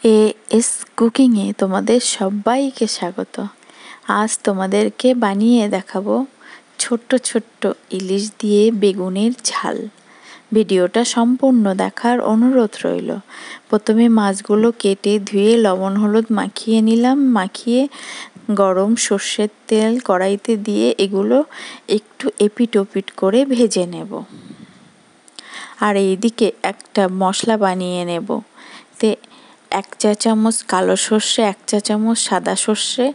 As কুকিংয়ে তোমাদের সবাইকে স্বাগত। আজ তোমাদেরকে বানিয়ে দেখাবো ছোট্ট ছোট্ট ইলিশ দিয়ে বেগুনের ঝাল। ভিডিওটা সম্পূর্ণ দেখার অনুরোধ রইল। প্রথমে মাছগুলো কেটে ধুয়ে লবণ হলুদ মাখিয়ে নিলাম। মাখিয়ে গরম সর্ষের তেল কড়াইতে দিয়ে এগুলো একটু এপিট ওপিট করে ভেজে নেব। আর এইদিকে একটা মশলা বানিয়ে নেব। তে 1 চা চামচ কালো সর্ষে, 1 চা চামচ সাদা সর্ষে,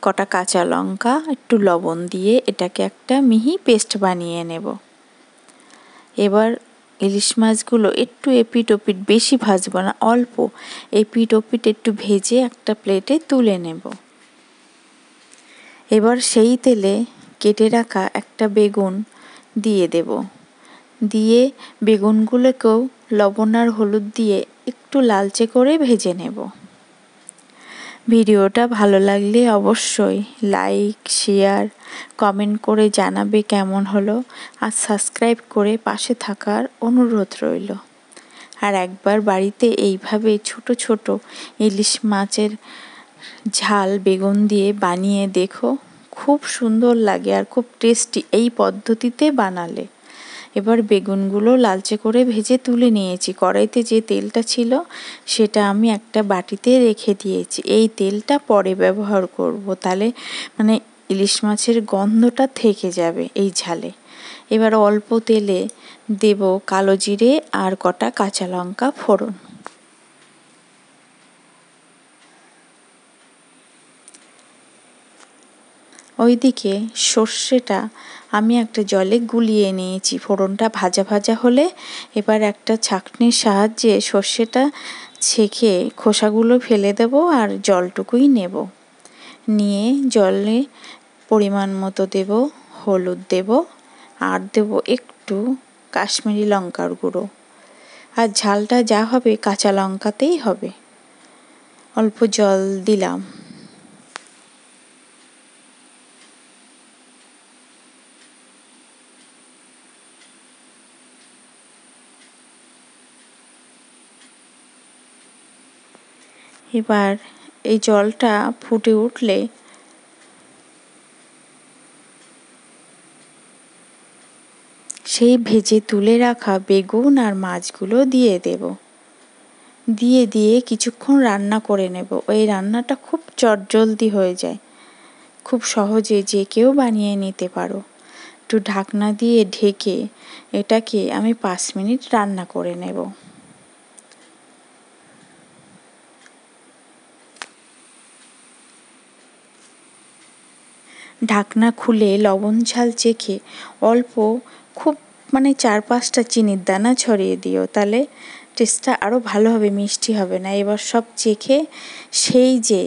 কটা কাঁচা লঙ্কা, একটু লবণ দিয়ে এটাকে একটা মিহি পেস্ট বানিয়ে নেব। এবার ইলিশ মাছগুলো একটু এপিট ওপিট, বেশি ভাজবো না, অল্প এপিট ওপিট একটু ভেজে একটা প্লেটে তুলে নেব। এবার সেই তেলে কেটে রাখা একটা বেগুন দিয়ে দেব। দিয়ে বেগুনগুলোকেও লবণ আর হলুদ দিয়ে একটু লালচে করে ভেজে নেব। ভিডিওটা ভালো লাগলে অবশ্যই লাইক, শেয়ার, কমেন্ট করে জানাবে কেমন হলো। আর সাবস্ক্রাইব করে পাশে থাকার অনুরোধ রইল। আর একবার বাড়িতে এইভাবে ছোট ছোট ইলিশ মাছের ঝাল বেগুন দিয়ে বানিয়ে দেখো, খুব সুন্দর লাগে আর খুব টেস্টি এই পদ্ধতিতে বানালে। এবার বেগুনগুলো লালচে করে ভেজে তুলে নিয়েছি। কড়াইতে যে তেলটা ছিল সেটা আমি একটা বাটিতে রেখে দিয়েছি। এই তেলটা পরে ব্যবহার করব, তাহলে ইলিশ মাছের গন্ধটা থেকে যাবে এই ঝালে। এবার অল্প তেলে দেব কালো জিরে আর কটা কাঁচা লঙ্কা ফোড়ন। ওইদিকে সর্ষেটা আমি একটা জলে গুলিয়ে নিয়েছি। ফোড়নটা ভাজা ভাজা হলে এবার একটা ছাঁকনির সাহায্যে সর্ষেটা ছেঁকে খোসাগুলো ফেলে দেব আর জলটুকুই নেব। নিয়ে জলে পরিমাণ মতো দেব হলুদ, দেব আর দেব একটু কাশ্মীরি লঙ্কার গুঁড়ো। আর ঝালটা যা হবে কাঁচা লঙ্কাতেই হবে। অল্প জল দিলাম। এবার এই জলটা ফুটে উঠলে সেই ভেজে তুলে রাখা বেগুন আর মাছগুলো দিয়ে দেব। দিয়ে কিছুক্ষণ রান্না করে নেব। এই রান্নাটা খুব চটজলদি হয়ে যায়, খুব সহজে যে কেউ বানিয়ে নিতে পারো। একটু ঢাকনা দিয়ে ঢেকে এটাকে আমি 5 মিনিট রান্না করে নেব। ঢাকনা খুলে লবণ ঝাল চেখে অল্প, খুব 4-5টা চিনির দানা ছড়িয়ে দিও, তাহলে টেস্টটা আরও ভালো হবে, মিষ্টি হবে না। এবার সব চেখে সেই যে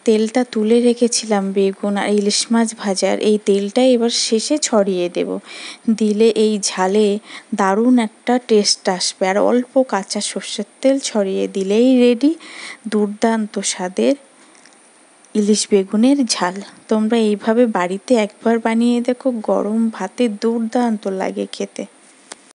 তেলটা তুলে রেখেছিলাম বেগুন আর ইলিশ মাছ ভাজার, এই তেলটা এবার শেষে ছড়িয়ে দেব। দিলে এই ঝালে দারুণ একটা টেস্ট আসবে। আর অল্প কাঁচা সর্ষের তেল ছড়িয়ে দিলেই রেডি দুর্দান্ত স্বাদের ইলিশ বেগুনের ঝাল। তোমরা এইভাবে বাড়িতে একবার বানিয়ে দেখো, গরম ভাতে দুর্দান্ত লাগে খেতে।